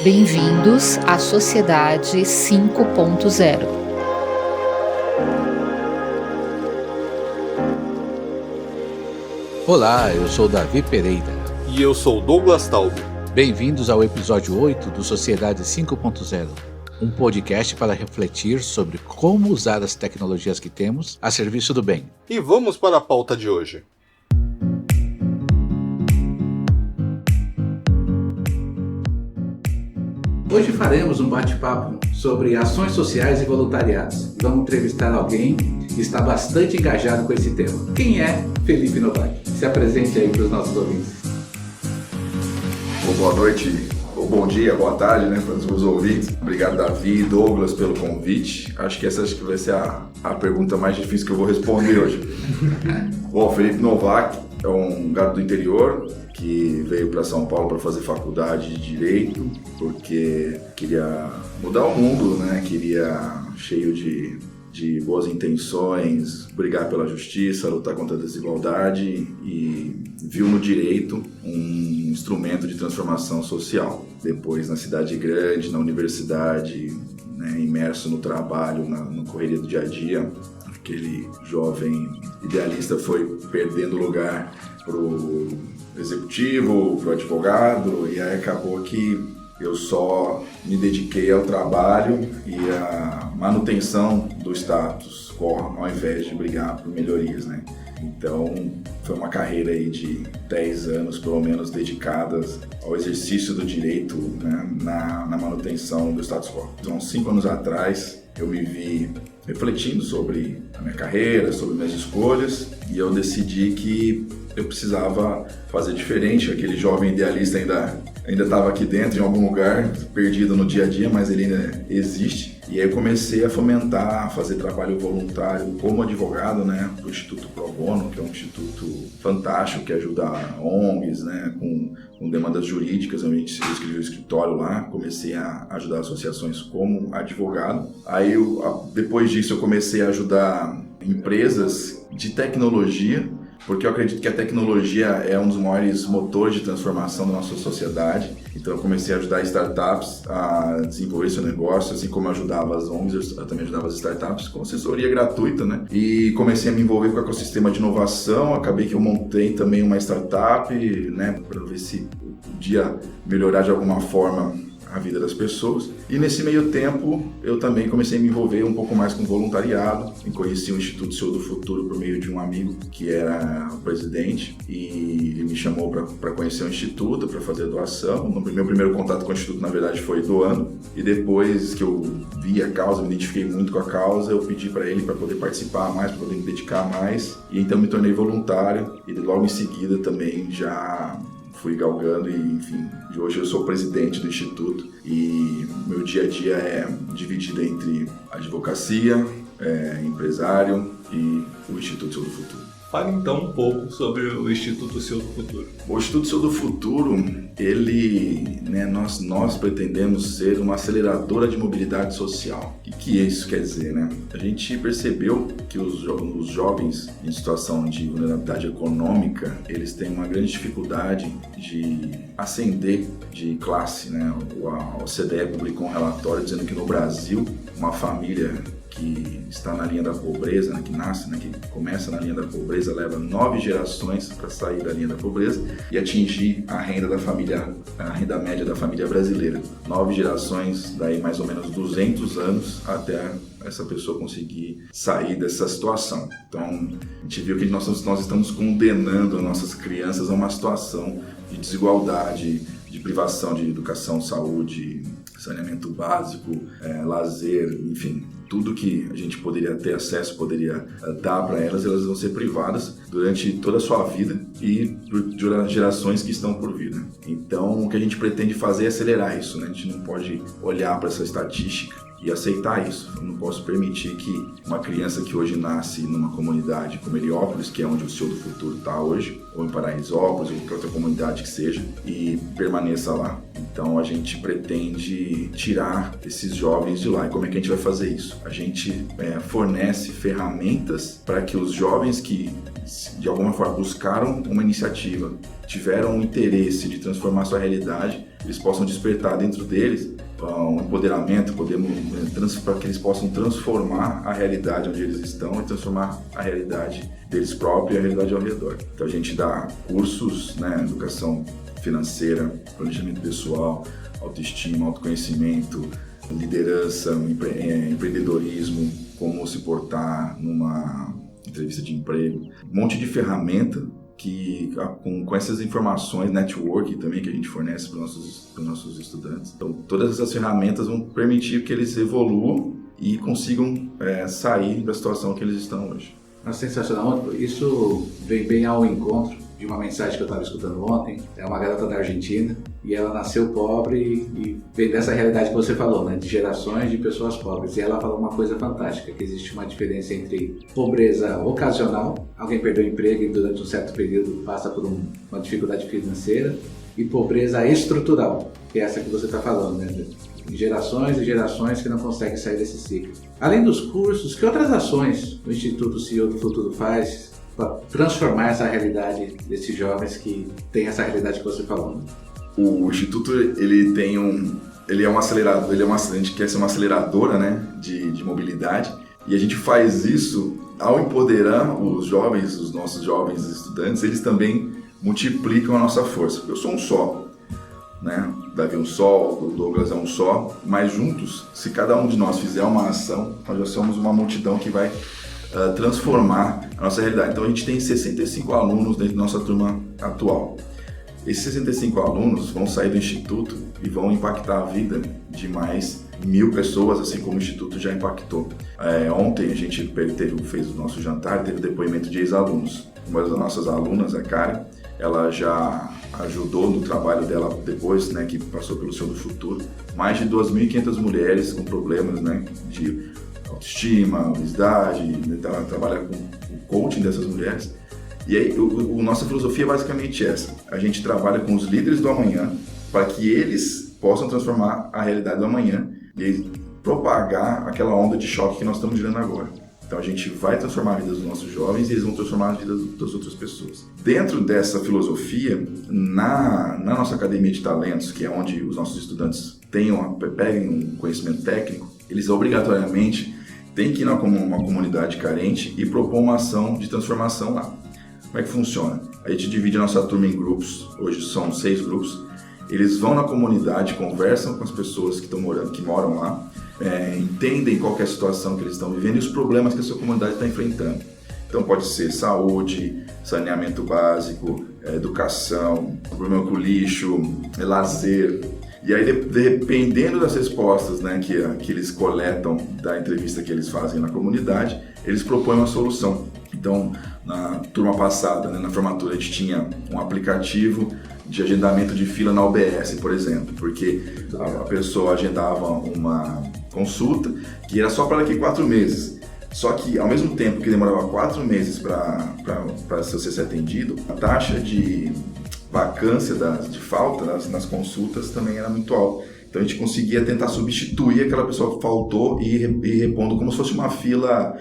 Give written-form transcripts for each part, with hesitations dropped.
Bem-vindos à Sociedade 5.0. Olá, eu sou Davi Pereira. E eu sou Douglas Taube. Bem-vindos ao episódio 8 do Sociedade 5.0, um podcast para refletir sobre como usar as tecnologias que temos a serviço do bem. E vamos para a pauta de hoje. Hoje faremos um bate-papo sobre ações sociais e voluntariados. Vamos entrevistar alguém que está bastante engajado com esse tema. Quem é Felipe Novak? Se apresente aí para os nossos ouvintes. Boa noite, ou bom dia, boa tarde, para os meus ouvintes. Obrigado, Davi e Douglas, pelo convite. Acho que essa vai ser a pergunta mais difícil que eu vou responder hoje. Bom, Felipe Novak é um gato do interior que veio para São Paulo para fazer faculdade de Direito, porque queria mudar o mundo, queria, cheio de boas intenções, brigar pela justiça, lutar contra a desigualdade e viu no direito um instrumento de transformação social. Depois, na cidade grande, na universidade, imerso no trabalho, na correria do dia a dia, aquele jovem idealista foi perdendo lugar pro executivo, pro advogado, e aí acabou que eu só me dediquei ao trabalho e à manutenção do status quo, ao invés de brigar por melhorias, Então, foi uma carreira aí de 10 anos, pelo menos, dedicadas ao exercício do direito, na manutenção do status quo. Então, 5 anos atrás, eu me vi refletindo sobre a minha carreira, sobre minhas escolhas, e eu decidi que eu precisava fazer diferente. Aquele jovem idealista ainda estava aqui dentro, em algum lugar, perdido no dia a dia, mas ele ainda existe. E aí eu comecei a fomentar, a fazer trabalho voluntário como advogado, para o Instituto Pro Bono, que é um instituto fantástico que ajuda ONGs, com demandas jurídicas. Eu escrevi um escritório lá, comecei a ajudar associações como advogado. Aí, depois disso, eu comecei a ajudar empresas de tecnologia, porque eu acredito que a tecnologia é um dos maiores motores de transformação da nossa sociedade. Então eu comecei a ajudar startups a desenvolver seu negócio, assim como eu ajudava as ONGs, eu também ajudava as startups com assessoria gratuita, E comecei a me envolver com o ecossistema de inovação. Acabei que eu montei também uma startup, para ver se podia melhorar de alguma forma a vida das pessoas. E nesse meio tempo, eu também comecei a me envolver um pouco mais com voluntariado. Eu conheci o Instituto Seu do Futuro por meio de um amigo que era o presidente, e ele me chamou para conhecer o Instituto, para fazer a doação. Meu primeiro contato com o Instituto, na verdade, foi doando, e depois que eu vi a causa, me identifiquei muito com a causa, eu pedi para ele para poder participar mais, para poder me dedicar mais, e então me tornei voluntário, e logo em seguida também já fui galgando e, enfim, hoje eu sou presidente do Instituto, e meu dia a dia é dividido entre advocacia, empresário e o Instituto Seu do Futuro. Fale então um pouco sobre o Instituto Seu do Futuro. O Instituto Seu do Futuro, ele, nós pretendemos ser uma aceleradora de mobilidade social. O que isso quer dizer, A gente percebeu que os jovens em situação de vulnerabilidade econômica, eles têm uma grande dificuldade de ascender de classe, A OCDE publicou um relatório dizendo que no Brasil, uma família que está na linha da pobreza, que nasce, que começa na linha da pobreza, leva 9 gerações para sair da linha da pobreza e atingir a renda média da família brasileira. 9 gerações, daí mais ou menos 200 anos até essa pessoa conseguir sair dessa situação. Então, a gente viu que nós estamos condenando as nossas crianças a uma situação de desigualdade, de privação de educação, saúde, saneamento básico, lazer, enfim, tudo que a gente poderia ter acesso, poderia dar para elas vão ser privadas durante toda a sua vida e por gerações que estão por vir. Então, o que a gente pretende fazer é acelerar isso, A gente não pode olhar para essa estatística e aceitar isso. Eu não posso permitir que uma criança que hoje nasce numa comunidade como Heliópolis, que é onde o Seu do Futuro está hoje, ou em Paraisópolis, ou qualquer outra comunidade que seja, e permaneça lá. Então a gente pretende tirar esses jovens de lá. E como é que a gente vai fazer isso? A gente fornece ferramentas para que os jovens que de alguma forma buscaram uma iniciativa, tiveram um interesse de transformar sua realidade, eles possam despertar dentro deles um empoderamento, para que eles possam transformar a realidade onde eles estão e transformar a realidade deles próprios e a realidade ao redor. Então a gente dá cursos, né, educação financeira, planejamento pessoal, autoestima, autoconhecimento, liderança, empreendedorismo, como se portar numa entrevista de emprego, um monte de ferramenta que com essas informações, network também que a gente fornece para os nossos estudantes. Então, todas essas ferramentas vão permitir que eles evoluam e consigam sair da situação que eles estão hoje. Sensacional. Isso vem bem ao encontro de uma mensagem que eu estava escutando ontem. É uma garota da Argentina e ela nasceu pobre e vem dessa realidade que você falou, né, de gerações de pessoas pobres. E ela falou uma coisa fantástica, que existe uma diferença entre pobreza ocasional, alguém perdeu o emprego e durante um certo período passa por uma dificuldade financeira, e pobreza estrutural, que é essa que você está falando, né? Gerações e gerações que não conseguem sair desse ciclo. Além dos cursos, que outras ações o Instituto CEO do Futuro faz para transformar essa realidade desses jovens que têm essa realidade que você falou? O Instituto, ele é um acelerador, a gente quer ser uma aceleradora, né, de mobilidade, e a gente faz isso ao empoderar os jovens, os nossos jovens estudantes. Eles também multiplicam a nossa força. Eu sou um só, né? Davi é um só, o Douglas é um só, mas juntos, se cada um de nós fizer uma ação, nós já somos uma multidão que vai transformar a nossa realidade. Então a gente tem 65 alunos dentro da nossa turma atual. Esses 65 alunos vão sair do Instituto e vão impactar a vida de mais 1.000 pessoas, assim como o Instituto já impactou. Ontem a gente fez o nosso jantar e teve depoimento de ex-alunos. Uma das nossas alunas, a Karen, ela já ajudou no trabalho dela depois, né, que passou pelo CEO do Futuro, mais de 2.500 mulheres com problemas, né, de autoestima, obesidade, né, ela trabalha com o coaching dessas mulheres. E aí, nossa filosofia é basicamente essa: a gente trabalha com os líderes do amanhã para que eles possam transformar a realidade do amanhã e propagar aquela onda de choque que nós estamos gerando agora. Então a gente vai transformar a vida dos nossos jovens e eles vão transformar a vida das outras pessoas. Dentro dessa filosofia, na nossa Academia de Talentos, que é onde os nossos estudantes peguem um conhecimento técnico, eles obrigatoriamente têm que ir numa comunidade carente e propor uma ação de transformação lá. Como é que funciona? A gente divide a nossa turma em grupos, hoje são 6 grupos. Eles vão na comunidade, conversam com as pessoas que moram lá, entendem qual que é a situação que eles estão vivendo e os problemas que a sua comunidade está enfrentando. Então pode ser saúde, saneamento básico, educação, problema com lixo, lazer. E aí, dependendo das respostas, né, que eles coletam da entrevista que eles fazem na comunidade, eles propõem uma solução. Então, na turma passada, né, na formatura, a gente tinha um aplicativo de agendamento de fila na UBS, por exemplo, porque a pessoa agendava uma consulta que era só para daqui 4 meses. Só que, ao mesmo tempo que demorava 4 meses para você ser atendido, a taxa de vacância, de falta nas consultas também era muito alta. Então a gente conseguia tentar substituir aquela pessoa que faltou e repondo como se fosse uma fila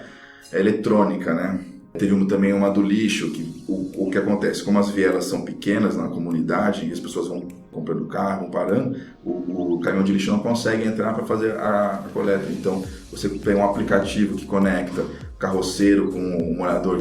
eletrônica, né? Teve também uma do lixo, que o que acontece, como as vielas são pequenas na comunidade e as pessoas vão comprando carro, vão parando, o caminhão de lixo não consegue entrar para fazer a coleta. Então você tem um aplicativo que conecta o carroceiro com o morador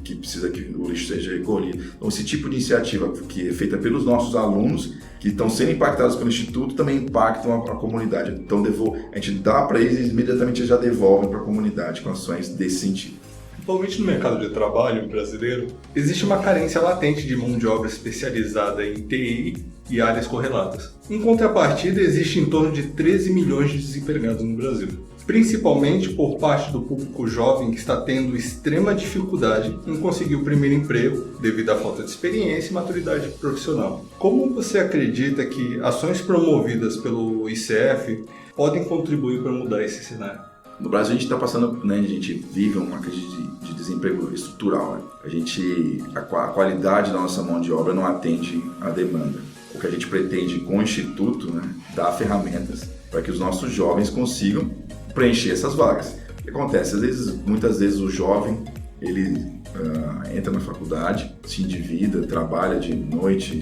que precisa que o lixo seja recolhido. Então esse tipo de iniciativa que é feita pelos nossos alunos, que estão sendo impactados pelo Instituto, também impactam a comunidade. Então a gente dá para eles e imediatamente eles já devolvem para a comunidade com ações desse sentido. Atualmente no mercado de trabalho brasileiro, existe uma carência latente de mão de obra especializada em TI e áreas correlatas. Em contrapartida, existe em torno de 13 milhões de desempregados no Brasil, principalmente por parte do público jovem que está tendo extrema dificuldade em conseguir o primeiro emprego devido à falta de experiência e maturidade profissional. Como você acredita que ações promovidas pelo ICF podem contribuir para mudar esse cenário? No Brasil a gente está passando, né, a gente vive uma crise de desemprego estrutural, né? A qualidade da nossa mão de obra não atende à demanda. O que a gente pretende com o Instituto, né, dar ferramentas para que os nossos jovens consigam preencher essas vagas. O que acontece? Muitas vezes o jovem, ele entra na faculdade, se endivida, trabalha de noite,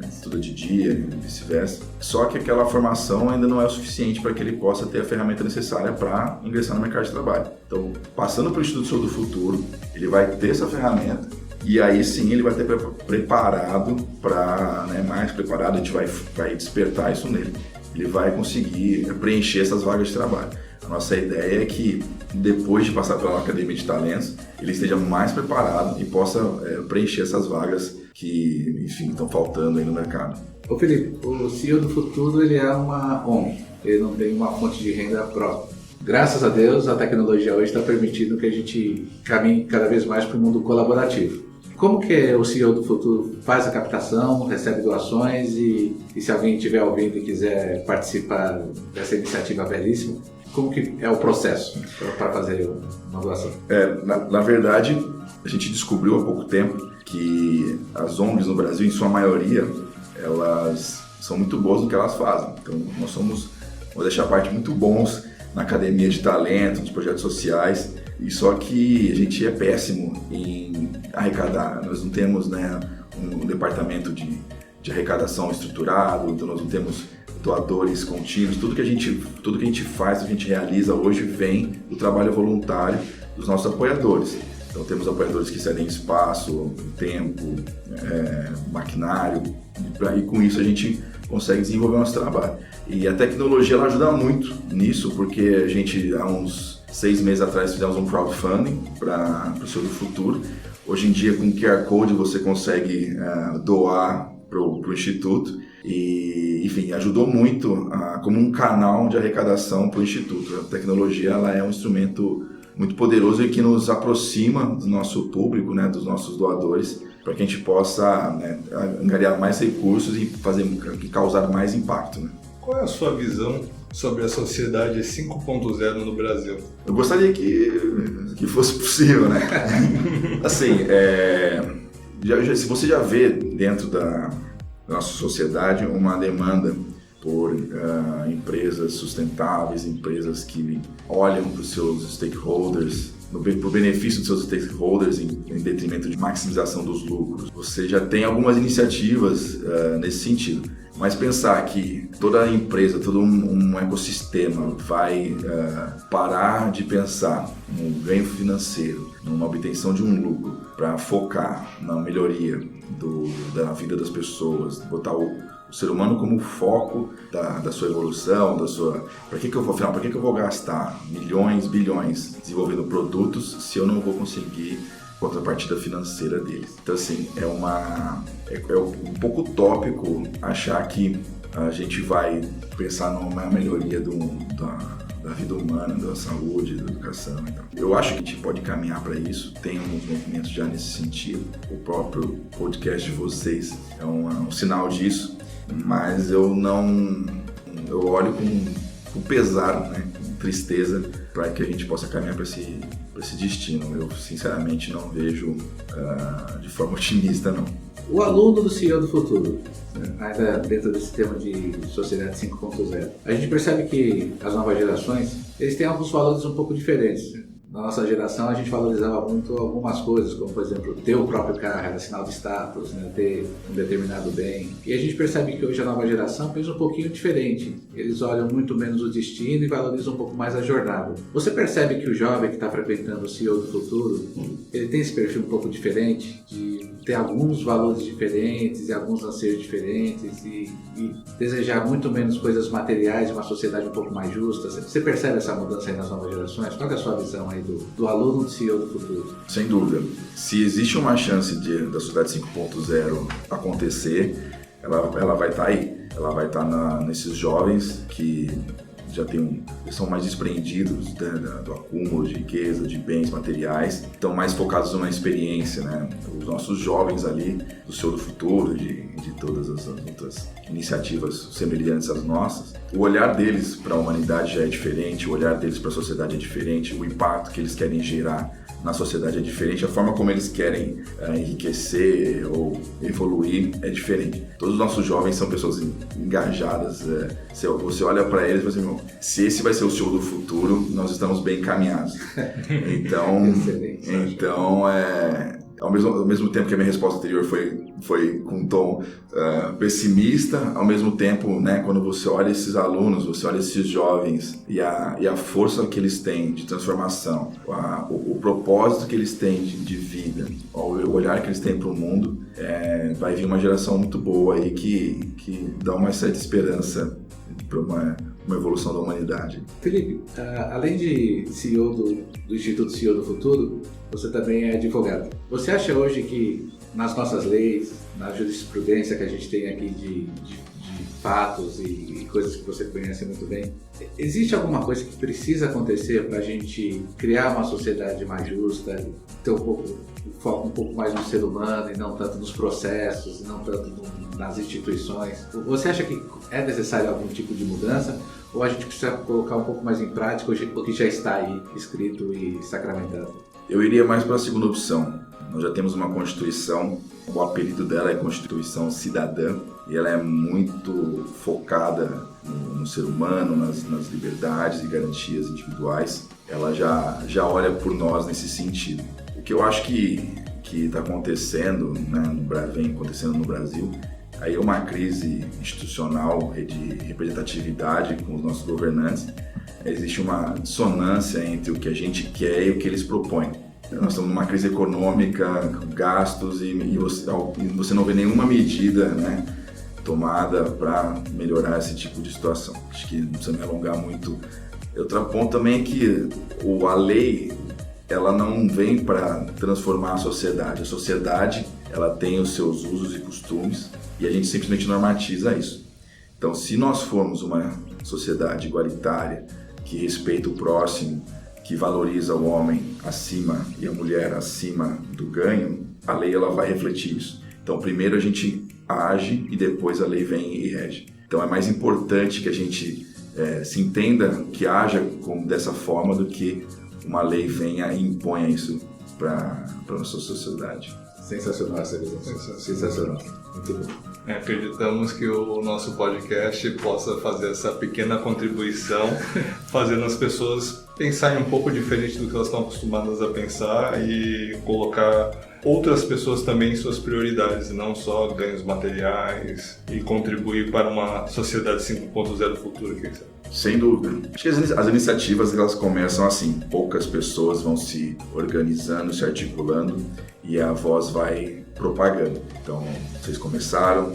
estuda de dia e vice-versa. Só que aquela formação ainda não é o suficiente para que ele possa ter a ferramenta necessária para ingressar no mercado de trabalho. Então, passando para o Instituto Senhor do Futuro, ele vai ter essa ferramenta e aí sim ele vai ter preparado para, mais preparado, a gente vai despertar isso nele. Ele vai conseguir preencher essas vagas de trabalho. A nossa ideia é que, depois de passar pela Academia de Talentos, ele esteja mais preparado e possa preencher essas vagas que, enfim, estão faltando aí no mercado. Ô Felipe, o CEO do Futuro ele é uma ONG, ele não tem uma fonte de renda própria. Graças a Deus, a tecnologia hoje está permitindo que a gente caminhe cada vez mais para o mundo colaborativo. Como que o CEO do Futuro faz a captação, recebe doações e se alguém estiver ouvindo e quiser participar dessa iniciativa belíssima, como que é o processo para fazer uma doação? Na verdade, a gente descobriu há pouco tempo que as ONGs no Brasil, em sua maioria, elas são muito boas no que elas fazem. Então, nós somos, vou deixar a parte, muito bons na Academia de Talento, nos projetos sociais, e só que a gente é péssimo em arrecadar. Nós não temos um departamento de arrecadação estruturado, então nós não temos doadores contínuos. Tudo que a gente faz, tudo que a gente realiza hoje vem do trabalho voluntário dos nossos apoiadores. Então temos apoiadores que cedem espaço, tempo, maquinário, e com isso a gente consegue desenvolver o nosso trabalho. E a tecnologia ela ajuda muito nisso, porque a gente, há uns 6 meses atrás, fizemos um crowdfunding para o Senhor do Futuro. Hoje em dia, com QR Code, você consegue doar para o Instituto. E, enfim, ajudou muito como um canal de arrecadação para o Instituto. A tecnologia ela é um instrumento muito poderoso e que nos aproxima do nosso público, dos nossos doadores, para que a gente possa angariar mais recursos e causar mais impacto. Qual é a sua visão sobre a sociedade 5.0 no Brasil? Eu gostaria que fosse possível, Assim, se você já vê dentro da nossa sociedade uma demanda por empresas sustentáveis, empresas que olham para os seus stakeholders, para o benefício dos seus stakeholders em detrimento de maximização dos lucros. Você já tem algumas iniciativas nesse sentido, mas pensar que toda empresa, todo um ecossistema vai parar de pensar no ganho financeiro, numa obtenção de um lucro, para focar na melhoria da vida das pessoas, botar o ser humano como foco da sua evolução, para que eu vou gastar milhões, bilhões desenvolvendo produtos se eu não vou conseguir contrapartida financeira deles? Então, assim, é um pouco utópico achar que a gente vai pensar numa melhoria da vida humana, da saúde, da educação. Então, eu acho que a gente pode caminhar para isso. Tem alguns movimentos já nesse sentido. O próprio podcast de vocês é um sinal disso. Mas eu olho com pesar, com tristeza, para que a gente possa caminhar para esse destino. Eu, sinceramente, não vejo de forma otimista, não. O aluno do CEO do Futuro, ainda dentro desse tema de sociedade 5.0, a gente percebe que as novas gerações, eles têm alguns valores um pouco diferentes. Na nossa geração, a gente valorizava muito algumas coisas, como, por exemplo, ter o próprio carro era sinal de status, ter um determinado bem. E a gente percebe que hoje a nova geração pensa um pouquinho diferente. Eles olham muito menos o destino e valorizam um pouco mais a jornada. Você percebe que o jovem que está frequentando o CEO do Futuro, ele tem esse perfil um pouco diferente, de ter alguns valores diferentes e alguns anseios diferentes e desejar muito menos coisas materiais, uma sociedade um pouco mais justa. Você percebe essa mudança aí nas novas gerações? Qual é a sua visão aí do aluno do CEO do Futuro? Sem dúvida. Se existe uma chance da sociedade 5.0 acontecer, ela vai estar aí. Ela vai estar nesses jovens que são mais desprendidos do acúmulo de riqueza, de bens materiais, estão mais focados numa experiência, Os nossos jovens ali, do Senhor do Futuro, de todas as outras iniciativas semelhantes às nossas, o olhar deles para a humanidade já é diferente, o olhar deles para a sociedade é diferente, o impacto que eles querem gerar na sociedade é diferente, a forma como eles querem enriquecer ou evoluir é diferente. Todos os nossos jovens são pessoas engajadas. Você olha para eles e fala assim, se esse vai ser o show do futuro, nós estamos bem encaminhados. Então, ao mesmo tempo que a minha resposta anterior foi com um tom pessimista, ao mesmo tempo, né, quando você olha esses alunos, você olha esses jovens e a força que eles têm de transformação, o propósito que eles têm de vida, o olhar que eles têm para o mundo, vai vir uma geração muito boa aí que dá uma certa esperança para uma evolução da humanidade. Felipe, além de CEO do Instituto CEO do Futuro, você também é advogado. Você acha hoje que nas nossas leis, na jurisprudência que a gente tem aqui de fatos e coisas que você conhece muito bem, existe alguma coisa que precisa acontecer para a gente criar uma sociedade mais justa, ter foco um pouco mais no ser humano e não tanto nos processos, e não tanto nas instituições? Você acha que é necessário algum tipo de mudança? Ou a gente precisa colocar um pouco mais em prática o que já está aí escrito e sacramentado? Eu iria mais para a segunda opção. Nós já temos uma Constituição, o apelido dela é Constituição Cidadã, e ela é muito focada no ser humano, nas liberdades e garantias individuais. Ela já olha por nós nesse sentido. O que eu acho que está acontecendo, né, vem acontecendo no Brasil, aí é uma crise institucional de representatividade com os nossos governantes. Existe uma dissonância entre o que a gente quer e o que eles propõem. Nós estamos numa crise econômica, gastos, e você não vê nenhuma medida, né, tomada para melhorar esse tipo de situação. Acho que não precisa me alongar muito. Outro ponto também é que a lei, ela não vem para transformar a sociedade. A sociedade, ela tem os seus usos e costumes e a gente simplesmente normatiza isso. Então, se nós formos uma sociedade igualitária, que respeita o próximo, que valoriza o homem acima e a mulher acima do ganho, a lei ela vai refletir isso. Então, primeiro a gente age e depois a lei vem e rege. Então, é mais importante que a gente se entenda que haja dessa forma do que uma lei venha e imponha isso para a nossa sociedade. Sensacional essa visão. Sensacional. Muito bom. Acreditamos que o nosso podcast possa fazer essa pequena contribuição, fazendo as pessoas pensarem um pouco diferente do que elas estão acostumadas a pensar e colocar outras pessoas também em suas prioridades, não só ganhos materiais, e contribuir para uma sociedade 5.0 futuro, quem sabe? Sem dúvida. Acho que as iniciativas elas começam assim, poucas pessoas vão se organizando, se articulando e a voz vai propagando. Então, vocês começaram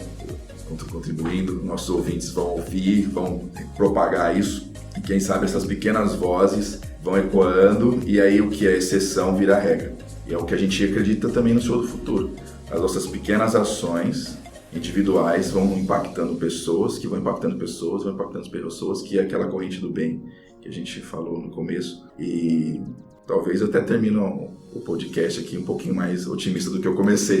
contribuindo, nossos ouvintes vão ouvir, vão propagar isso e quem sabe essas pequenas vozes vão ecoando e aí o que é exceção vira regra. E é o que a gente acredita também no show do futuro. As nossas pequenas ações individuais vão impactando pessoas, que vão impactando pessoas, que é aquela corrente do bem que a gente falou no começo. E talvez eu até termine o podcast aqui um pouquinho mais otimista do que eu comecei.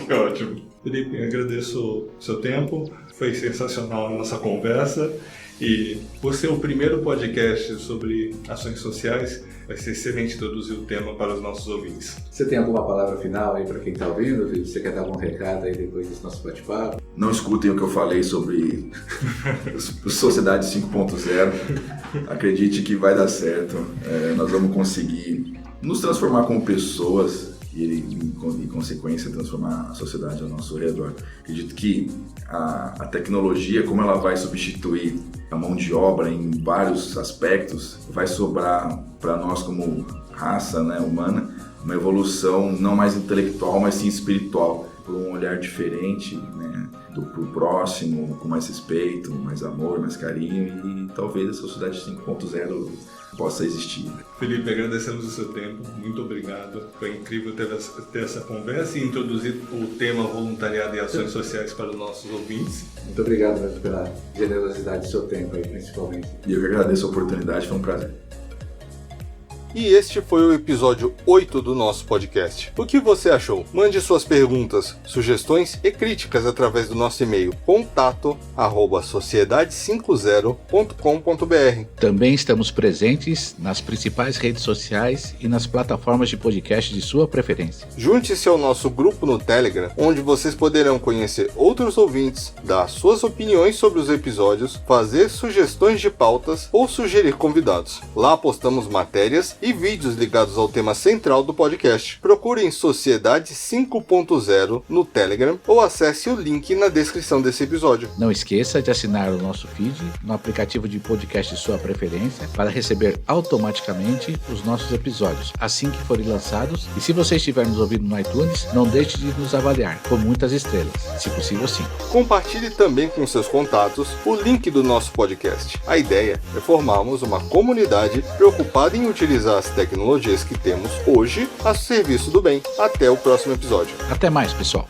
Que ótimo. Felipe, agradeço o seu tempo, foi sensacional a nossa conversa. E por ser o primeiro podcast sobre ações sociais, vai ser excelente introduzir o tema para os nossos ouvintes. Você tem alguma palavra final aí para quem está ouvindo? Você quer dar algum recado aí depois desse nosso bate-papo? Não escutem o que eu falei sobre Sociedade 5.0. Acredite que vai dar certo. Nós vamos conseguir nos transformar como pessoas e, em consequência, transformar a sociedade ao nosso redor. Acredito que a tecnologia, como ela vai substituir a mão de obra em vários aspectos, vai sobrar para nós como raça, né, humana, uma evolução não mais intelectual, mas sim espiritual, por um olhar diferente, né, pro próximo, com mais respeito, mais amor, mais carinho, e talvez a sociedade 5.0 possa existir. Felipe, agradecemos o seu tempo, muito obrigado. Foi incrível ter essa conversa e introduzir o tema voluntariado e ações sociais para os nossos ouvintes. Muito obrigado mesmo pela generosidade do seu tempo aí, principalmente. E eu que agradeço a oportunidade, foi um prazer. E este foi o episódio 8 do nosso podcast. O que você achou? Mande suas perguntas, sugestões e críticas através do nosso e-mail contato@sociedade50.com.br. Também estamos presentes nas principais redes sociais e nas plataformas de podcast de sua preferência. Junte-se ao nosso grupo no Telegram, onde vocês poderão conhecer outros ouvintes, dar suas opiniões sobre os episódios, fazer sugestões de pautas ou sugerir convidados. Lá postamos matérias e vídeos ligados ao tema central do podcast. Procurem Sociedade 5.0 no Telegram ou acesse o link na descrição desse episódio. Não esqueça de assinar o nosso feed no aplicativo de podcast de sua preferência para receber automaticamente os nossos episódios assim que forem lançados. E se você estiver nos ouvindo no iTunes, não deixe de nos avaliar com muitas estrelas, se possível 5. Compartilhe também com seus contatos o link do nosso podcast. A ideia é formarmos uma comunidade preocupada em utilizar as tecnologias que temos hoje a serviço do bem. Até o próximo episódio. Até mais, pessoal.